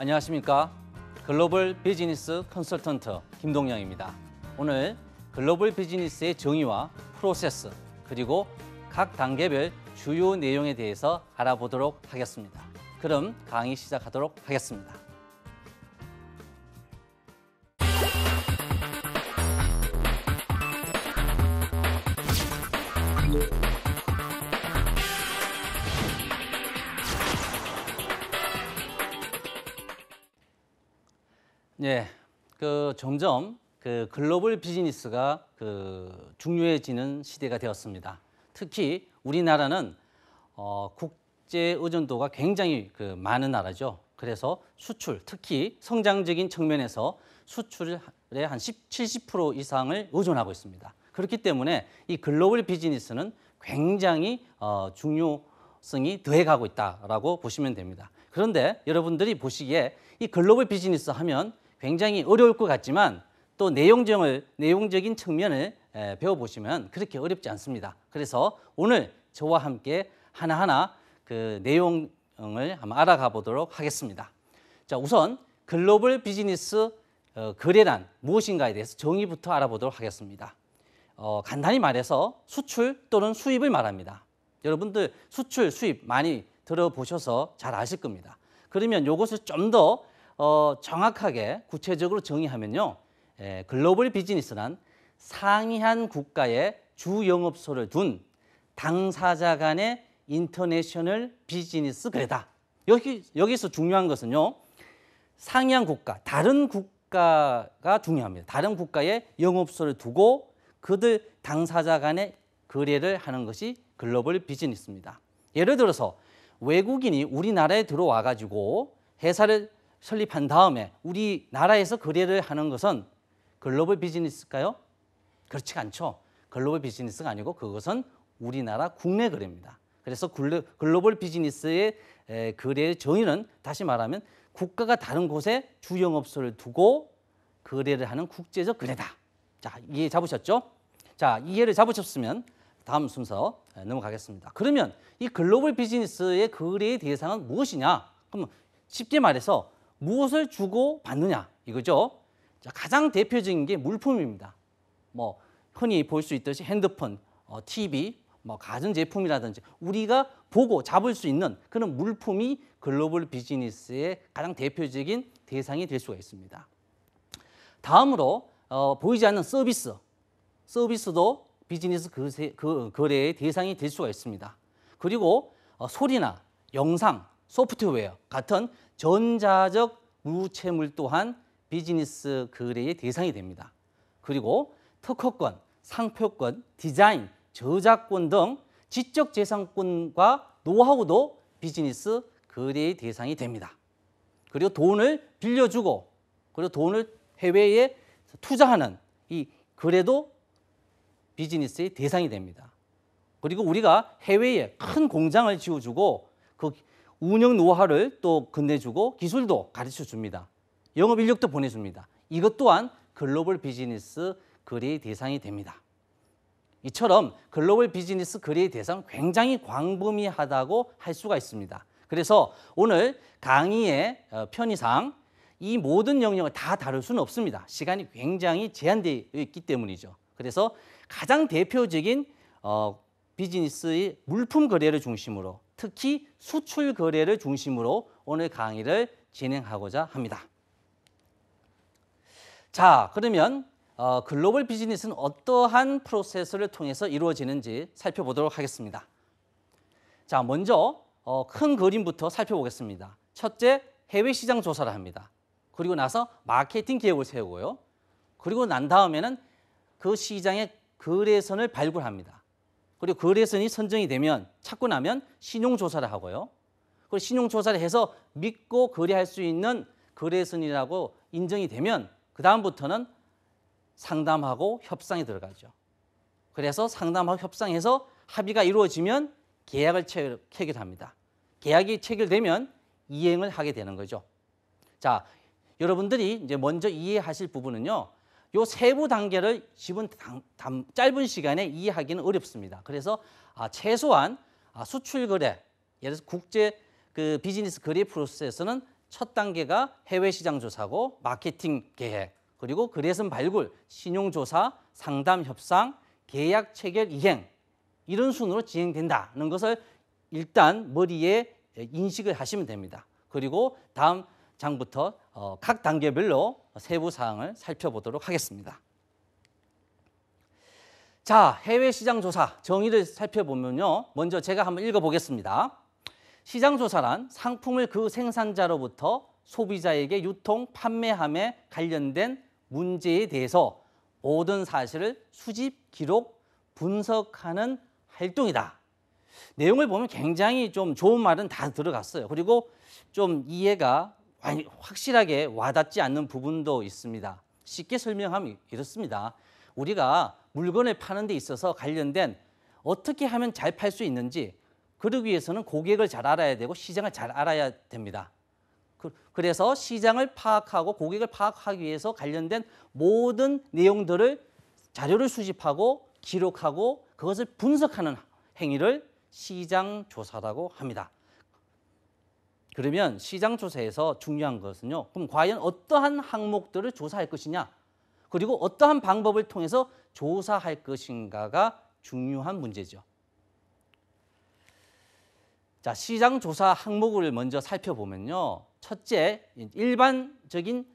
안녕하십니까. 글로벌 비즈니스 컨설턴트 김동영입니다. 오늘 글로벌 비즈니스의 정의와 프로세스 그리고 각 단계별 주요 내용에 대해서 알아보도록 하겠습니다. 그럼 강의 시작하도록 하겠습니다. 네, 점점 글로벌 비즈니스가 중요해지는 시대가 되었습니다. 특히 우리나라는 국제 의존도가 굉장히 많은 나라죠. 그래서 수출, 특히 성장적인 측면에서 수출의 한 70% 이상을 의존하고 있습니다. 그렇기 때문에 이 글로벌 비즈니스는 굉장히 중요성이 더해가고 있다라고 보시면 됩니다. 그런데 여러분들이 보시기에 이 글로벌 비즈니스 하면 굉장히 어려울 것 같지만 또 내용적인 측면을 배워보시면 그렇게 어렵지 않습니다. 그래서 오늘 저와 함께 하나하나 내용을 한번 알아가 보도록 하겠습니다. 자, 우선 글로벌 비즈니스 거래란 무엇인가에 대해서 정의부터 알아보도록 하겠습니다. 간단히 말해서 수출 또는 수입을 말합니다. 여러분들 수출, 수입 많이 들어보셔서 잘 아실 겁니다. 그러면 이것을 좀 더 정확하게 구체적으로 정의하면요. 글로벌 비즈니스란 상이한 국가에 주 영업소를 둔 당사자 간의 인터내셔널 비즈니스 거래다. 여기서 중요한 것은요. 상이한 국가, 다른 국가가 중요합니다. 다른 국가에 영업소를 두고 그들 당사자 간의 거래를 하는 것이 글로벌 비즈니스입니다. 예를 들어서 외국인이 우리나라에 들어와 가지고 회사를 설립한 다음에 우리나라에서 거래를 하는 것은 글로벌 비즈니스일까요? 그렇지가 않죠. 글로벌 비즈니스가 아니고 그것은 우리나라 국내 거래입니다. 그래서 글로벌 비즈니스의 거래의 정의는 다시 말하면 국가가 다른 곳에 주영업소를 두고 거래를 하는 국제적 거래다. 자, 이해 잡으셨죠? 자, 이해를 잡으셨으면 다음 순서 넘어가겠습니다. 그러면 이 글로벌 비즈니스의 거래의 대상은 무엇이냐? 그러면 쉽게 말해서 무엇을 주고 받느냐 이거죠. 자, 가장 대표적인 게 물품입니다. 흔히 볼 수 있듯이 핸드폰, TV, 가전제품이라든지 우리가 보고 잡을 수 있는 그런 물품이 글로벌 비즈니스의 가장 대표적인 대상이 될 수가 있습니다. 다음으로 보이지 않는 서비스도 비즈니스 거래의 대상이 될 수가 있습니다. 그리고 소리나 영상, 소프트웨어 같은 전자적 무채물 또한 비즈니스 거래의 대상이 됩니다. 그리고 특허권, 상표권, 디자인, 저작권 등 지적재산권과 노하우도 비즈니스 거래의 대상이 됩니다. 그리고 돈을 빌려주고 그리고 돈을 해외에 투자하는 이 거래도 비즈니스의 대상이 됩니다. 그리고 우리가 해외에 큰 공장을 지어주고 그 운영 노하우를 또 건네주고 기술도 가르쳐 줍니다. 영업 인력도 보내줍니다. 이것 또한 글로벌 비즈니스 거래의 대상이 됩니다. 이처럼 글로벌 비즈니스 거래의 대상 굉장히 광범위하다고 할 수가 있습니다. 그래서 오늘 강의의 편의상 이 모든 영역을 다 다룰 수는 없습니다. 시간이 굉장히 제한되어 있기 때문이죠. 그래서 가장 대표적인 비즈니스의 물품 거래를 중심으로 특히 수출 거래를 중심으로 오늘 강의를 진행하고자 합니다. 자, 그러면 글로벌 비즈니스는 어떠한 프로세스를 통해서 이루어지는지 살펴보도록 하겠습니다. 자, 먼저 큰 그림부터 살펴보겠습니다. 첫째, 해외 시장 조사를 합니다. 그리고 나서 마케팅 계획을 세우고요. 그리고 난 다음에는 그 시장의 거래선을 발굴합니다. 그리고 거래선이 선정이 되면 찾고 나면 신용조사를 하고요. 그리고 신용조사를 해서 믿고 거래할 수 있는 거래선이라고 인정이 되면 그 다음부터는 상담하고 협상에 들어가죠. 그래서 상담하고 협상해서 합의가 이루어지면 계약을 체결합니다. 계약이 체결되면 이행을 하게 되는 거죠. 자, 여러분들이 이제 먼저 이해하실 부분은요. 요 세부 단계를 짧은 시간에 이해하기는 어렵습니다. 그래서 최소한 수출 거래, 예를 들어서 국제 비즈니스 거래 프로세스는 첫 단계가 해외 시장 조사고 마케팅 계획, 그리고 거래선 발굴, 신용 조사, 상담 협상, 계약 체결 이행 이런 순으로 진행된다는 것을 일단 머리에 인식을 하시면 됩니다. 그리고 다음 장부터 각 단계별로 세부 사항을 살펴보도록 하겠습니다. 자, 해외 시장 조사 정의를 살펴보면요. 먼저 제가 한번 읽어보겠습니다. 시장 조사란 상품을 그 생산자로부터 소비자에게 유통, 판매함에 관련된 문제에 대해서 모든 사실을 수집, 기록, 분석하는 활동이다. 내용을 보면 굉장히 좀 좋은 말은 다 들어갔어요. 그리고 좀 이해가 확실하게 와닿지 않는 부분도 있습니다. 쉽게 설명하면 이렇습니다. 우리가 물건을 파는 데 있어서 관련된 어떻게 하면 잘 팔 수 있는지, 그러기 위해서는 고객을 잘 알아야 되고 시장을 잘 알아야 됩니다. 그래서 시장을 파악하고 고객을 파악하기 위해서 관련된 모든 내용들을 자료를 수집하고 기록하고 그것을 분석하는 행위를 시장 조사라고 합니다. 그러면 시장 조사에서 중요한 것은요. 그럼 과연 어떠한 항목들을 조사할 것이냐, 그리고 어떠한 방법을 통해서 조사할 것인가가 중요한 문제죠. 자, 시장 조사 항목을 먼저 살펴보면요. 첫째, 일반적인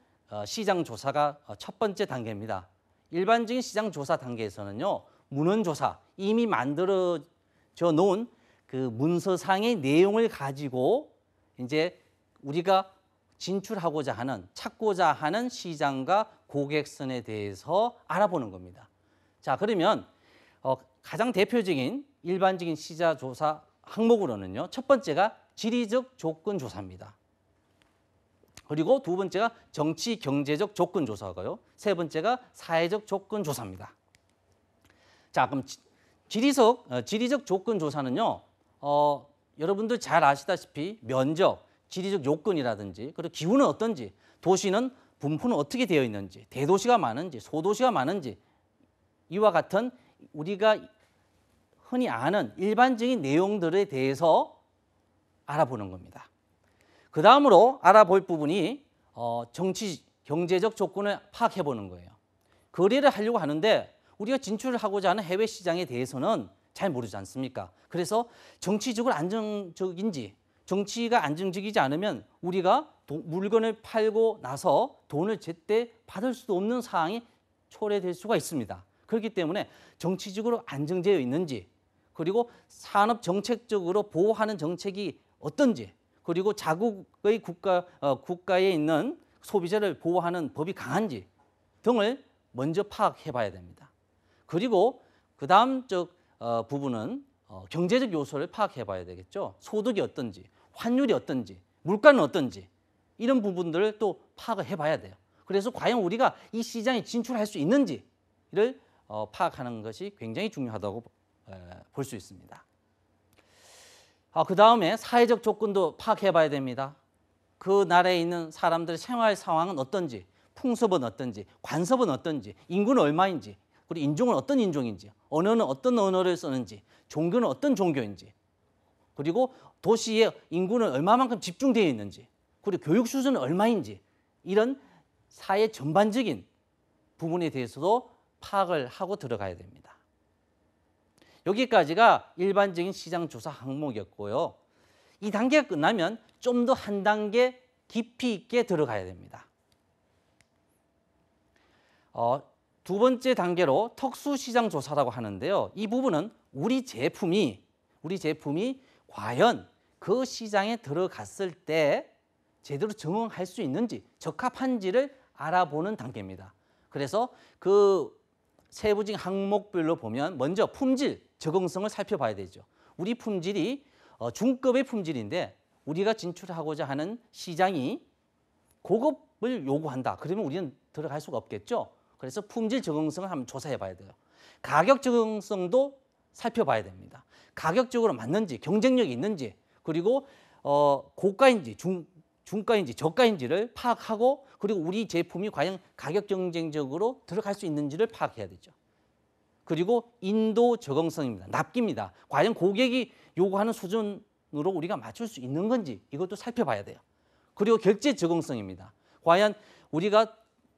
시장 조사가 첫 번째 단계입니다. 일반적인 시장 조사 단계에서는요. 문헌 조사, 이미 만들어져 놓은 그 문서상의 내용을 가지고 이제 우리가 진출하고자 하는, 찾고자 하는 시장과 고객선에 대해서 알아보는 겁니다. 자, 그러면 가장 대표적인 일반적인 시장 조사 항목으로는요. 첫 번째가 지리적 조건 조사입니다. 그리고 두 번째가 정치 경제적 조건 조사고요. 세 번째가 사회적 조건 조사입니다. 자, 그럼 지리적 조건 조사는요. 여러분들 잘 아시다시피 면적, 지리적 요건이라든지, 그리고 기후는 어떤지, 도시는 분포는 어떻게 되어 있는지, 대도시가 많은지, 소도시가 많은지, 이와 같은 우리가 흔히 아는 일반적인 내용들에 대해서 알아보는 겁니다. 그 다음으로 알아볼 부분이 정치, 경제적 조건을 파악해 보는 거예요. 거래를 하려고 하는데 우리가 진출을 하고자 하는 해외 시장에 대해서는 잘 모르지 않습니까? 그래서 정치적으로 안정적인지, 정치가 안정적이지 않으면 우리가 물건을 팔고 나서 돈을 제때 받을 수도 없는 상황이 초래될 수가 있습니다. 그렇기 때문에 정치적으로 안정되어 있는지, 그리고 산업 정책적으로 보호하는 정책이 어떤지, 그리고 자국의 국가에 있는 소비자를 보호하는 법이 강한지 등을 먼저 파악해 봐야 됩니다. 그리고 그 다음 부분은 경제적 요소를 파악해 봐야 되겠죠. 소득이 어떤지, 환율이 어떤지, 물가는 어떤지, 이런 부분들을 또 파악을 해 봐야 돼요. 그래서 과연 우리가 이 시장에 진출할 수 있는지를 파악하는 것이 굉장히 중요하다고 볼 수 있습니다. 그 다음에 사회적 조건도 파악해 봐야 됩니다. 그 나라에 있는 사람들의 생활 상황은 어떤지, 풍습은 어떤지, 관습은 어떤지, 인구는 얼마인지, 그리고 인종은 어떤 인종인지, 언어는 어떤 언어를 쓰는지, 종교는 어떤 종교인지, 그리고 도시의 인구는 얼마만큼 집중되어 있는지, 그리고 교육 수준은 얼마인지, 이런 사회 전반적인 부분에 대해서도 파악을 하고 들어가야 됩니다. 여기까지가 일반적인 시장 조사 항목이었고요. 이 단계가 끝나면 좀 더 한 단계 깊이 있게 들어가야 됩니다. 두 번째 단계로 특수시장 조사라고 하는데요. 이 부분은 우리 제품이 과연 그 시장에 들어갔을 때 제대로 적응할 수 있는지, 적합한지를 알아보는 단계입니다. 그래서 그 세부적인 항목별로 보면 먼저 품질, 적응성을 살펴봐야 되죠. 우리 품질이 중급의 품질인데 우리가 진출하고자 하는 시장이 고급을 요구한다. 그러면 우리는 들어갈 수가 없겠죠. 그래서 품질 적응성을 한번 조사해 봐야 돼요. 가격 적응성도 살펴봐야 됩니다. 가격적으로 맞는지, 경쟁력이 있는지, 그리고 고가인지, 중가인지, 저가인지를 파악하고, 그리고 우리 제품이 과연 가격 경쟁적으로 들어갈 수 있는지를 파악해야 되죠. 그리고 인도 적응성입니다. 납기입니다. 과연 고객이 요구하는 수준으로 우리가 맞출 수 있는 건지 이것도 살펴봐야 돼요. 그리고 결제 적응성입니다. 과연 우리가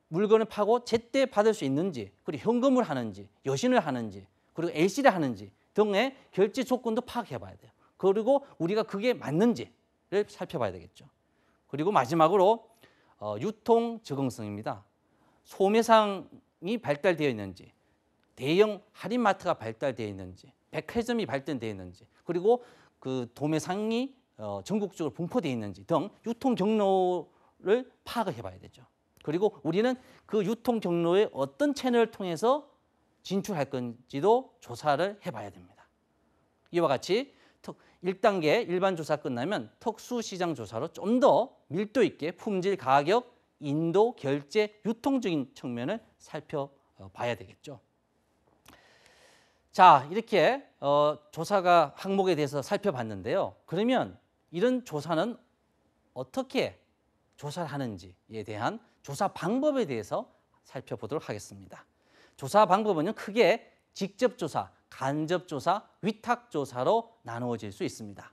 물건을 파고 제때 받을 수 있는지, 그리고 현금을 하는지, 여신을 하는지, 그리고 LC를 하는지 등의 결제 조건도 파악해 봐야 돼요. 그리고 우리가 그게 맞는지를 살펴봐야 되겠죠. 그리고 마지막으로 유통 적응성입니다. 소매상이 발달되어 있는지, 대형 할인마트가 발달되어 있는지, 백화점이 발달되어 있는지, 그리고 그 도매상이 전국적으로 분포되어 있는지 등 유통 경로를 파악을 해봐야 되죠. 그리고 우리는 그 유통 경로의 어떤 채널을 통해서 진출할 건지도 조사를 해봐야 됩니다. 이와 같이 1단계 일반 조사 끝나면 특수시장 조사로 좀 더 밀도 있게 품질, 가격, 인도, 결제, 유통적인 측면을 살펴봐야 되겠죠. 자, 이렇게 조사가 항목에 대해서 살펴봤는데요. 그러면 이런 조사는 어떻게 조사를 하는지에 대한 조사 방법에 대해서 살펴보도록 하겠습니다. 조사 방법은 크게 직접 조사, 간접 조사, 위탁 조사로 나누어질 수 있습니다.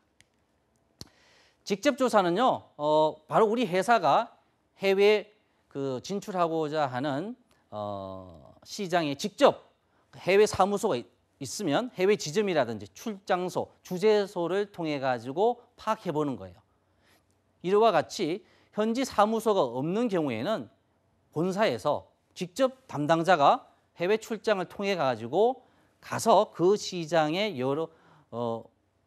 직접 조사는요, 바로 우리 회사가 해외 진출하고자 하는 시장에 직접 해외 사무소가 있으면 해외 지점이라든지 출장소, 주재소를 통해 가지고 파악해 보는 거예요. 이와 같이 현지 사무소가 없는 경우에는 본사에서 직접 담당자가 해외 출장을 통해 가지고 가서 그 시장의 여러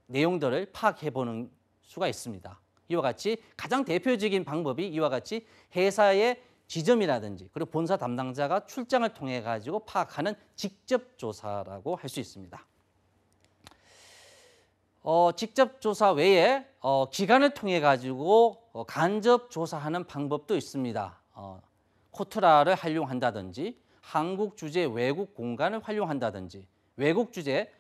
내용들을 파악해 보는 수가 있습니다. 이와 같이 가장 대표적인 방법이 이와 같이 회사의 지점이라든지 그리고 본사 담당자가 출장을 통해 가지고 파악하는 직접 조사라고 할 수 있습니다. 직접 조사 외에 기관을 통해 가지고 간접 조사하는 방법도 있습니다. 코트라를 활용한다든지 한국 주재 외국 공간을 활용한다든지 외국 주재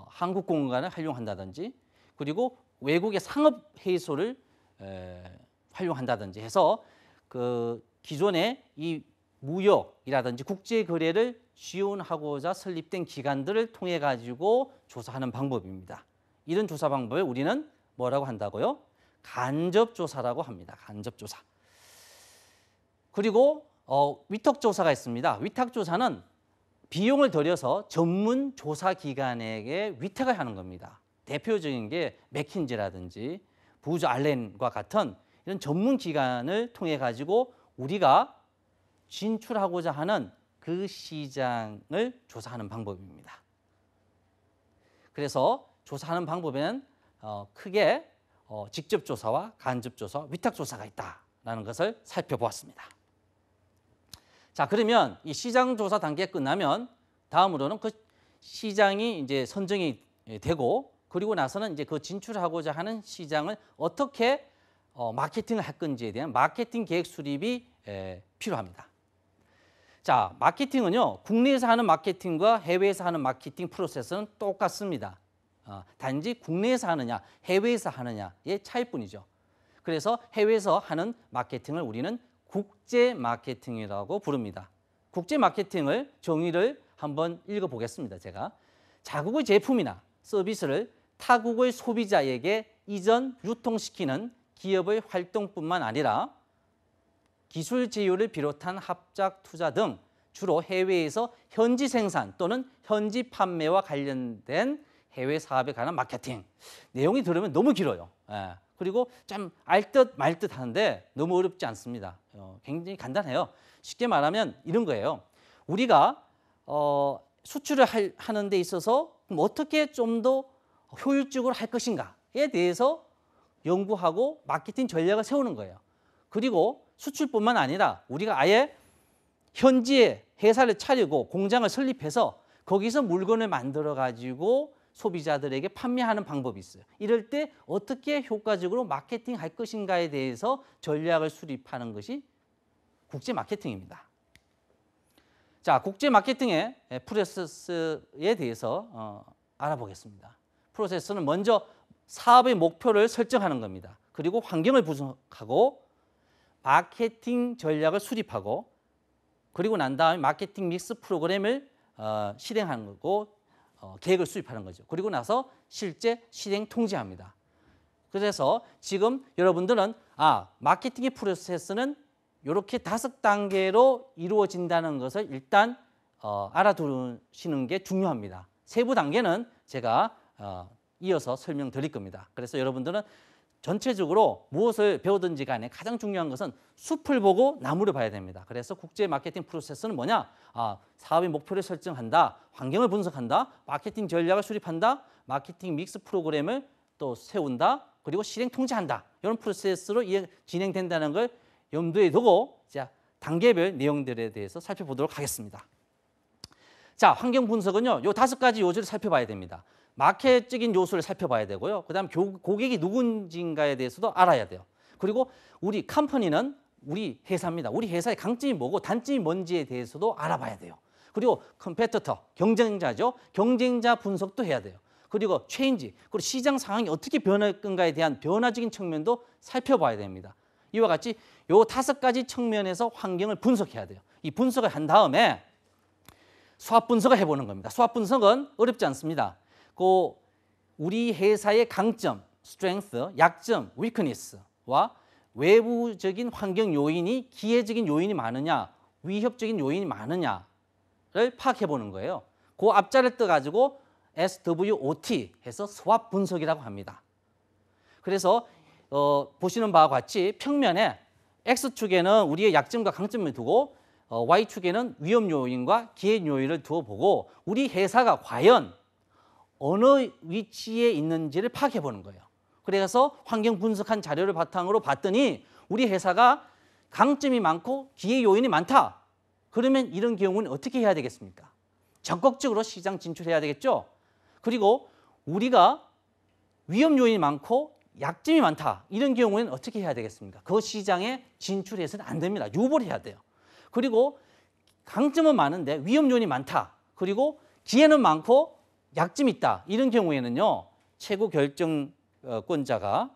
한국 공간을 활용한다든지 그리고 외국의 상업 회의소를 활용한다든지 해서 그 기존의 이 무역이라든지 국제 거래를 지원하고자 설립된 기관들을 통해 가지고 조사하는 방법입니다. 이런 조사 방법을 우리는 뭐라고 한다고요? 간접 조사라고 합니다. 간접 조사. 그리고 위탁 조사가 있습니다. 위탁 조사는 비용을 들여서 전문 조사 기관에게 위탁을 하는 겁니다. 대표적인 게 맥킨지라든지 부즈 알렌과 같은 이런 전문 기관을 통해 가지고 우리가 진출하고자 하는 그 시장을 조사하는 방법입니다. 그래서 조사하는 방법에는 크게 직접 조사와 간접 조사, 위탁 조사가 있다라는 것을 살펴보았습니다. 자, 그러면 이 시장 조사 단계 끝나면 다음으로는 그 시장이 이제 선정이 되고 그리고 나서는 이제 그 진출하고자 하는 시장을 어떻게 마케팅을 할 건지에 대한 마케팅 계획 수립이 필요합니다. 자, 마케팅은요, 국내에서 하는 마케팅과 해외에서 하는 마케팅 프로세스는 똑같습니다. 단지 국내에서 하느냐, 해외에서 하느냐의 차이뿐이죠. 그래서 해외에서 하는 마케팅을 우리는 국제 마케팅이라고 부릅니다. 국제 마케팅을 정의를 한번 읽어보겠습니다. 제가 자국의 제품이나 서비스를 타국의 소비자에게 이전 유통시키는 기업의 활동뿐만 아니라 기술 제휴를 비롯한 합작 투자 등 주로 해외에서 현지 생산 또는 현지 판매와 관련된 해외 사업에 관한 마케팅. 내용이 들으면 너무 길어요. 그리고 좀 알 듯 말 듯 하는데 너무 어렵지 않습니다. 굉장히 간단해요. 쉽게 말하면 이런 거예요. 우리가 수출을 하는 데 있어서 어떻게 좀 더 효율적으로 할 것인가에 대해서 연구하고 마케팅 전략을 세우는 거예요. 그리고 수출뿐만 아니라 우리가 아예 현지에 회사를 차리고 공장을 설립해서 거기서 물건을 만들어 가지고 소비자들에게 판매하는 방법이 있어요. 이럴 때 어떻게 효과적으로 마케팅 할 것인가에 대해서 전략을 수립하는 것이 국제 마케팅입니다. 자, 국제 마케팅의 프로세스에 대해서 알아보겠습니다. 프로세스는 먼저 사업의 목표를 설정하는 겁니다. 그리고 환경을 분석하고 마케팅 전략을 수립하고 그리고 난 다음에 마케팅 믹스 프로그램을 실행하는 거고 계획을 수립하는 거죠. 그리고 나서 실제 실행 통제합니다. 그래서 지금 여러분들은 마케팅의 프로세스는 이렇게 5단계로 이루어진다는 것을 일단 알아두시는 게 중요합니다. 세부 단계는 제가 이어서 설명드릴 겁니다. 그래서 여러분들은 전체적으로 무엇을 배우든지 간에 가장 중요한 것은 숲을 보고 나무를 봐야 됩니다. 그래서 국제 마케팅 프로세스는 뭐냐? 사업의 목표를 설정한다, 환경을 분석한다, 마케팅 전략을 수립한다, 마케팅 믹스 프로그램을 또 세운다, 그리고 실행 통제한다. 이런 프로세스로 진행된다는 걸 염두에 두고 자, 단계별 내용들에 대해서 살펴보도록 하겠습니다. 자, 환경 분석은요, 요 5가지 요소를 살펴봐야 됩니다. 마켓적인 요소를 살펴봐야 되고요. 그다음 고객이 누군지인가에 대해서도 알아야 돼요. 그리고 우리 컴퍼니는 우리 회사입니다. 우리 회사의 강점이 뭐고 단점이 뭔지에 대해서도 알아봐야 돼요. 그리고 컴페티터, 경쟁자죠. 경쟁자 분석도 해야 돼요. 그리고 체인지, 그리고 시장 상황이 어떻게 변할 건가에 대한 변화적인 측면도 살펴봐야 됩니다. 이와 같이 요 5가지 측면에서 환경을 분석해야 돼요. 이 분석을 한 다음에 수합 분석을 해보는 겁니다. 수합 분석은 어렵지 않습니다. 우리 회사의 강점, strength, 약점, weakness와 외부적인 환경 요인이 기회적인 요인이 많으냐, 위협적인 요인이 많으냐를 파악해 보는 거예요. 그 앞자를 떠가지고 SWOT 해서 수합 분석이라고 합니다. 그래서 보시는 바와 같이 평면에 X축에는 우리의 약점과 강점을 두고 Y축에는 위험 요인과 기회 요인을 두어 보고 우리 회사가 과연 어느 위치에 있는지를 파악해 보는 거예요. 그래서 환경 분석한 자료를 바탕으로 봤더니 우리 회사가 강점이 많고 기회 요인이 많다. 그러면 이런 경우는 어떻게 해야 되겠습니까? 적극적으로 시장 진출해야 되겠죠. 그리고 우리가 위험 요인이 많고 약점이 많다. 이런 경우에는 어떻게 해야 되겠습니까? 그 시장에 진출해서는 안 됩니다. 유보를 해야 돼요. 그리고 강점은 많은데 위험 요인이 많다. 그리고 기회는 많고 약점이 있다. 이런 경우에는요. 최고 결정권자가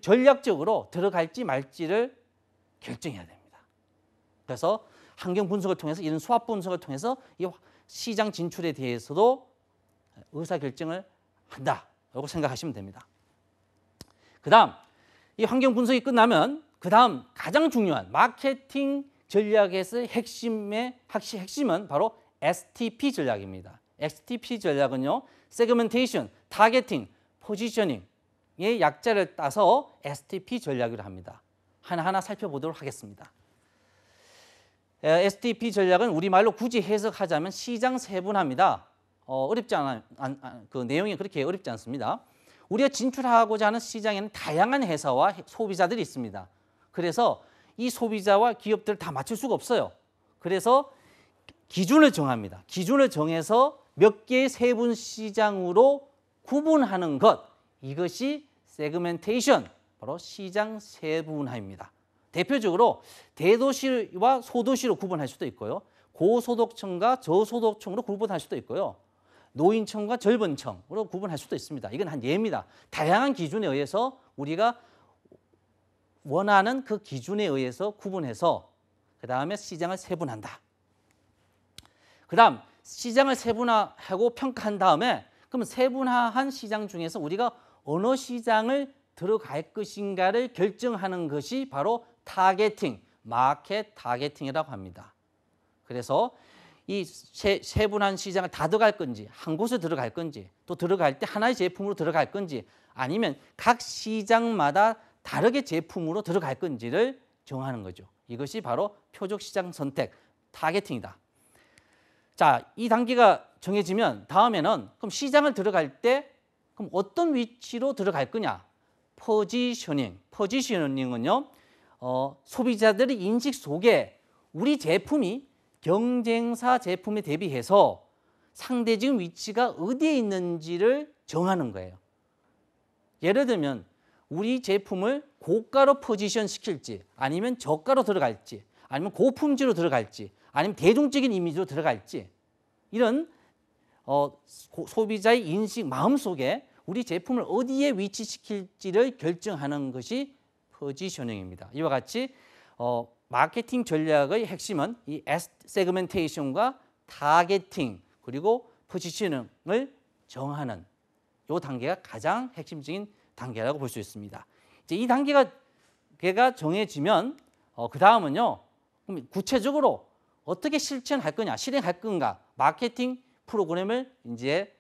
전략적으로 들어갈지 말지를 결정해야 됩니다. 그래서 환경 분석을 통해서 이런 수합 분석을 통해서 이 시장 진출에 대해서도 의사결정을 한다라고 생각하시면 됩니다. 그 다음 이 환경 분석이 끝나면 그 다음 가장 중요한 마케팅 전략에서의 핵심은 바로 STP 전략입니다. STP 전략은요. 세그멘테이션, 타겟팅, 포지셔닝의 약자를 따서 STP 전략을 합니다. 하나하나 살펴보도록 하겠습니다. STP 전략은 우리말로 굳이 해석하자면 시장 세분화입니다. 어렵지 않아요. 그 내용이 그렇게 어렵지 않습니다. 우리가 진출하고자 하는 시장에는 다양한 회사와 소비자들이 있습니다. 그래서 이 소비자와 기업들을 다 맞출 수가 없어요. 그래서 기준을 정합니다. 기준을 정해서 몇 개의 세분 시장으로 구분하는 것, 이것이 세그멘테이션, 바로 시장 세분화입니다. 대표적으로 대도시와 소도시로 구분할 수도 있고요. 고소득층과 저소득층으로 구분할 수도 있고요. 노인층과 젊은층으로 구분할 수도 있습니다. 이건 한 예입니다. 다양한 기준에 의해서 우리가 원하는 그 기준에 의해서 구분해서 그 다음에 시장을 세분한다. 그 다음 시장을 세분화하고 평가한 다음에 그럼 세분화한 시장 중에서 우리가 어느 시장을 들어갈 것인가를 결정하는 것이 바로 타겟팅, 마켓 타겟팅이라고 합니다. 그래서 이 세분한 시장을 다 들어갈 건지, 한 곳에 들어갈 건지, 또 들어갈 때 하나의 제품으로 들어갈 건지, 아니면 각 시장마다 다르게 제품으로 들어갈 건지를 정하는 거죠. 이것이 바로 표적 시장 선택, 타겟팅이다. 자, 이 단계가 정해지면 다음에는 그럼 시장을 들어갈 때 그럼 어떤 위치로 들어갈 거냐? 포지셔닝. 포지셔닝은요, 소비자들의 인식 속에 우리 제품이 경쟁사 제품에 대비해서 상대적인 위치가 어디에 있는지를 정하는 거예요. 예를 들면 우리 제품을 고가로 포지션 시킬지 아니면 저가로 들어갈지 아니면 고품질로 들어갈지 아니면 대중적인 이미지로 들어갈지 이런 소비자의 인식 마음속에 우리 제품을 어디에 위치시킬지를 결정하는 것이 포지셔닝입니다. 이와 같이 마케팅 전략의 핵심은 이 세그멘테이션과 타겟팅 그리고 포지셔닝을 정하는 이 단계가 가장 핵심적인 단계라고 볼 수 있습니다. 이제 이 단계가 정해지면 그 다음은요. 그럼 구체적으로 어떻게 실천할 거냐, 실행할 건가, 마케팅 프로그램을 이제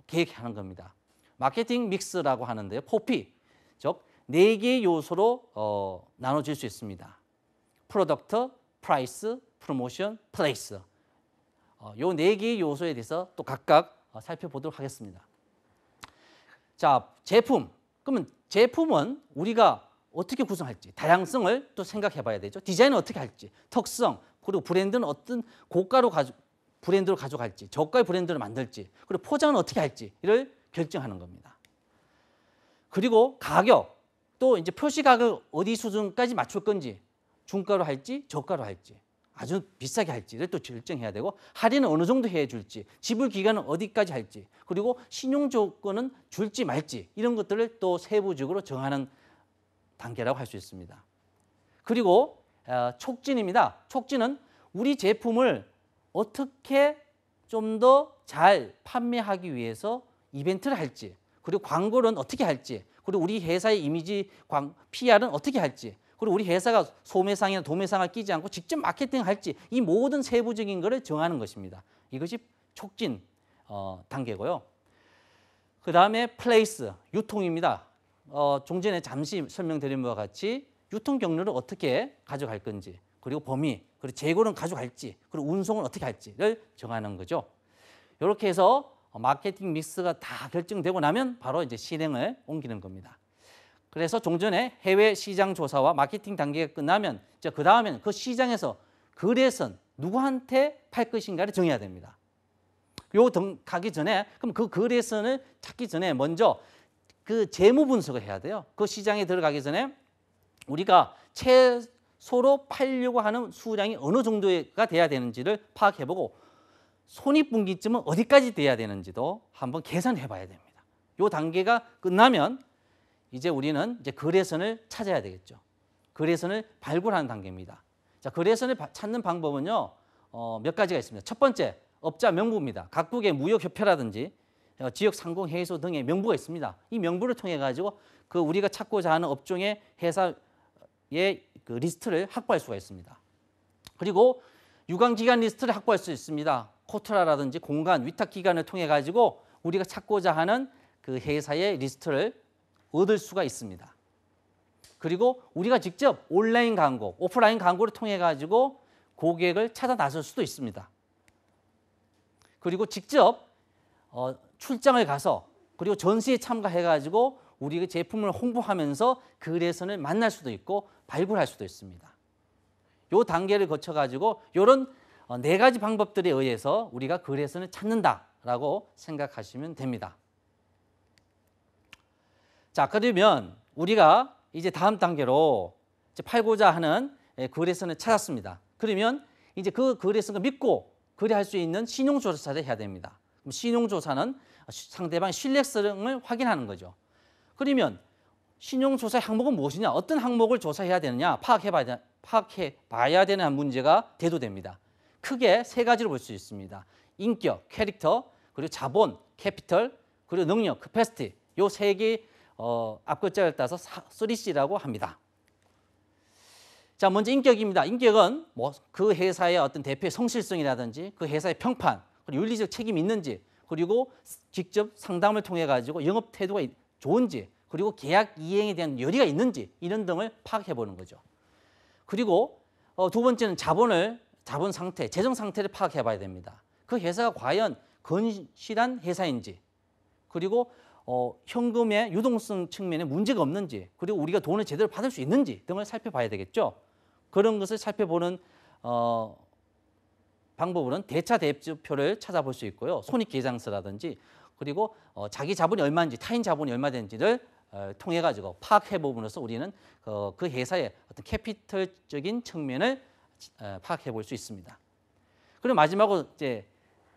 계획하는 겁니다. 마케팅 믹스라고 하는데요. 4P, 즉 4개의 요소로 나눠질 수 있습니다. 프로덕트, 프라이스, 프로모션, 플레이스. 요 4개의 요소에 대해서 또 각각 살펴보도록 하겠습니다. 자, 제품. 그러면 제품은 우리가 어떻게 구성할지, 다양성을 또 생각해 봐야 되죠. 디자인은 어떻게 할지, 특성, 그리고 브랜드는 어떤 브랜드로 가져갈지, 저가의 브랜드를 만들지, 그리고 포장은 어떻게 할지를 결정하는 겁니다. 그리고 가격, 또 이제 표시 가격 어디 수준까지 맞출 건지, 중가로 할지, 저가로 할지, 아주 비싸게 할지를 또 결정해야 되고, 할인은 어느 정도 해줄지, 지불 기간은 어디까지 할지, 그리고 신용 조건은 줄지 말지, 이런 것들을 또 세부적으로 정하는 단계라고 할 수 있습니다. 그리고 촉진입니다. 촉진은 우리 제품을 어떻게 좀 더 잘 판매하기 위해서 이벤트를 할지, 그리고 광고는 어떻게 할지, 그리고 우리 회사의 이미지 PR은 어떻게 할지, 그리고 우리 회사가 소매상이나 도매상을 끼지 않고 직접 마케팅을 할지, 이 모든 세부적인 것을 정하는 것입니다. 이것이 촉진 단계고요. 그 다음에 플레이스, 유통입니다. 좀 전에 잠시 설명드린 바와 같이 유통 경로를 어떻게 가져갈 건지, 그리고 범위, 그리고 재고는 가져갈지, 그리고 운송을 어떻게 할지를 정하는 거죠. 이렇게 해서 마케팅 믹스가 다 결정되고 나면 바로 이제 실행을 옮기는 겁니다. 그래서 좀 전에 해외 시장 조사와 마케팅 단계가 끝나면 이제 그 다음에는 그 시장에서 거래선 누구한테 팔 것인가를 정해야 됩니다. 가기 전에 그럼 그 거래선을 찾기 전에 먼저 그 재무 분석을 해야 돼요. 그 시장에 들어가기 전에 우리가 최소로 팔려고 하는 수량이 어느 정도가 돼야 되는지를 파악해보고 손익분기점은 어디까지 돼야 되는지도 한번 계산해 봐야 됩니다. 이 단계가 끝나면 이제 우리는 이제 거래선을 찾아야 되겠죠. 거래선을 발굴하는 단계입니다. 자, 거래선을 찾는 방법은요, 몇 가지가 있습니다. 첫 번째, 업자 명부입니다. 각국의 무역협회라든지 지역상공회의소 등의 명부가 있습니다. 이 명부를 통해 가지고 그 우리가 찾고자 하는 업종의 회사의 그 리스트를 확보할 수가 있습니다. 그리고 유관기관 리스트를 확보할 수 있습니다. 코트라라든지 공간, 위탁기관을 통해 가지고 우리가 찾고자 하는 그 회사의 리스트를 얻을 수가 있습니다. 그리고 우리가 직접 온라인 광고, 오프라인 광고를 통해 가지고 고객을 찾아 나설 수도 있습니다. 그리고 직접 출장을 가서 그리고 전시에 참가해 가지고 우리의 제품을 홍보하면서 거래선을 만날 수도 있고 발굴할 수도 있습니다. 이 단계를 거쳐 가지고 이런 4가지 방법들에 의해서 우리가 거래선을 찾는다라고 생각하시면 됩니다. 자, 그러면 우리가 이제 다음 단계로 이제 팔고자 하는 거래선을 찾았습니다. 그러면 이제 그 거래선을 믿고 거래할 수 있는 신용조사를 해야 됩니다. 그럼 신용조사는 상대방의 신뢰성을 확인하는 거죠. 그러면 신용조사 항목은 무엇이냐? 어떤 항목을 조사해야 되느냐? 파악해봐야 되는 문제가 대두됩니다. 크게 3가지로 볼 수 있습니다. 인격, 캐릭터, 그리고 자본, 캐피털, 그리고 능력, 캐패시티. 이 3개 앞글자를 따서 3C라고 합니다. 자, 먼저 인격입니다. 인격은 뭐 그 회사의 어떤 대표의 성실성이라든지 그 회사의 평판, 그리고 윤리적 책임이 있는지, 그리고 직접 상담을 통해 가지고 영업 태도가 좋은지, 그리고 계약 이행에 대한 열의가 있는지 이런 등을 파악해 보는 거죠. 그리고 두 번째는 자본 상태, 재정 상태를 파악해 봐야 됩니다. 그 회사가 과연 건실한 회사인지, 그리고 현금의 유동성 측면에 문제가 없는지, 그리고 우리가 돈을 제대로 받을 수 있는지 등을 살펴봐야 되겠죠. 그런 것을 살펴보는 방법으로는 대차 대표를 찾아볼 수 있고요. 손익계장서라든지, 그리고 자기 자본이 얼마인지, 타인 자본이 얼마 되는지를 통해 가지고 파악해 보면서 우리는 그 회사의 어떤 캐피털적인 측면을 파악해 볼 수 있습니다. 그리고 마지막으로 이제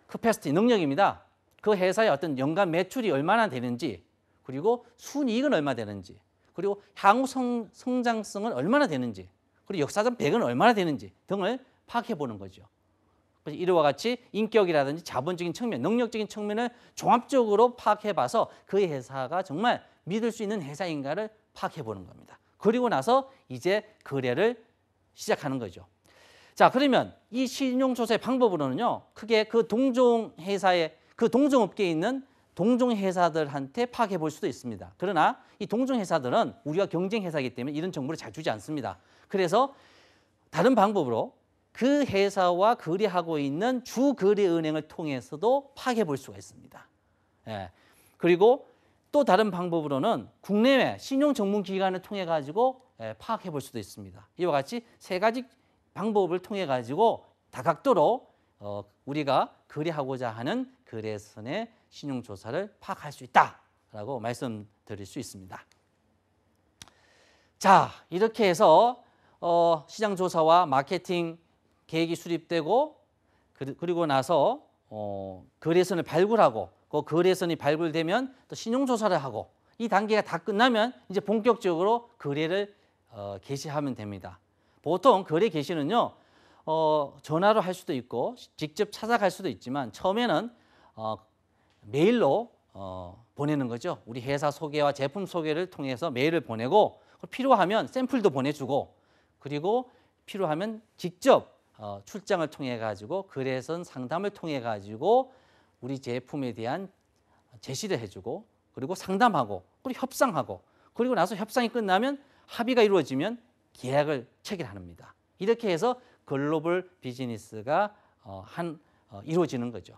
캐패시티, 능력입니다. 그 회사의 어떤 연간 매출이 얼마나 되는지, 그리고 순이익은 얼마 되는지, 그리고 향후 성장성은 얼마나 되는지, 그리고 역사적 배경은 얼마나 되는지 등을 파악해 보는 거죠. 그래서 이와 같이 인격이라든지 자본적인 측면, 능력적인 측면을 종합적으로 파악해 봐서 그 회사가 정말 믿을 수 있는 회사인가를 파악해 보는 겁니다. 그리고 나서 이제 거래를 시작하는 거죠. 자, 그러면 이 신용조사의 방법으로는요, 크게 그 동종회사의 그 동종업계에 있는 동종회사들한테 파악해 볼 수도 있습니다. 그러나 이 동종회사들은 우리가 경쟁회사이기 때문에 이런 정보를 잘 주지 않습니다. 그래서 다른 방법으로 그 회사와 거래하고 있는 주거래은행을 통해서도 파악해 볼 수가 있습니다. 예. 그리고 또 다른 방법으로는 국내외 신용전문기관을 통해 가지고 파악해 볼 수도 있습니다. 이와 같이 세 가지 방법을 통해 가지고 다각도로 우리가 거래하고자 하는 거래선의 신용조사를 파악할 수 있다라고 말씀드릴 수 있습니다. 자, 이렇게 해서 시장조사와 마케팅 계획이 수립되고 그리고 나서 거래선을 발굴하고 그 거래선이 발굴되면 또 신용조사를 하고 이 단계가 다 끝나면 이제 본격적으로 거래를 개시하면 됩니다. 보통 거래 개시는요, 전화로 할 수도 있고 직접 찾아갈 수도 있지만 처음에는 메일로 보내는 거죠. 우리 회사 소개와 제품 소개를 통해서 메일을 보내고 필요하면 샘플도 보내주고 그리고 필요하면 직접 출장을 통해 가지고 거래선 상담을 통해 가지고 우리 제품에 대한 제시를 해주고 그리고 상담하고 그리고 협상하고 그리고 나서 협상이 끝나면 합의가 이루어지면 계약을 체결합니다. 이렇게 해서 글로벌 비즈니스가 이루어지는 거죠.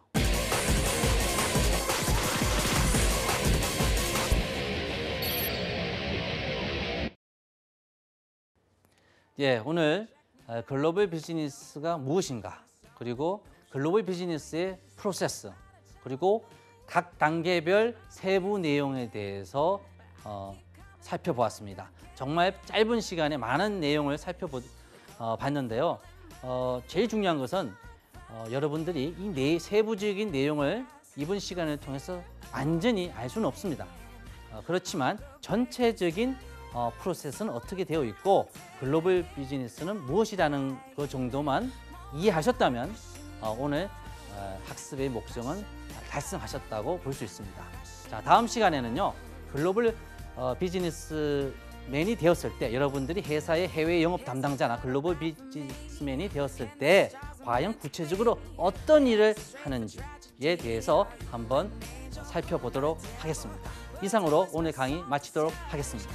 예, 오늘 글로벌 비즈니스가 무엇인가, 그리고 글로벌 비즈니스의 프로세스, 그리고 각 단계별 세부 내용에 대해서 살펴보았습니다. 정말 짧은 시간에 많은 내용을 살펴봤는데요. 제일 중요한 것은 여러분들이 이 세부적인 내용을 이번 시간을 통해서 완전히 알 수는 없습니다. 그렇지만 전체적인 프로세스는 어떻게 되어 있고 글로벌 비즈니스는 무엇이라는 것 정도만 이해하셨다면 오늘 학습의 목적은 달성하셨다고 볼 수 있습니다. 자, 다음 시간에는요, 글로벌 비즈니스맨이 되었을 때, 여러분들이 회사의 해외 영업 담당자나 글로벌 비즈니스맨이 되었을 때 과연 구체적으로 어떤 일을 하는지에 대해서 한번 살펴보도록 하겠습니다. 이상으로 오늘 강의 마치도록 하겠습니다.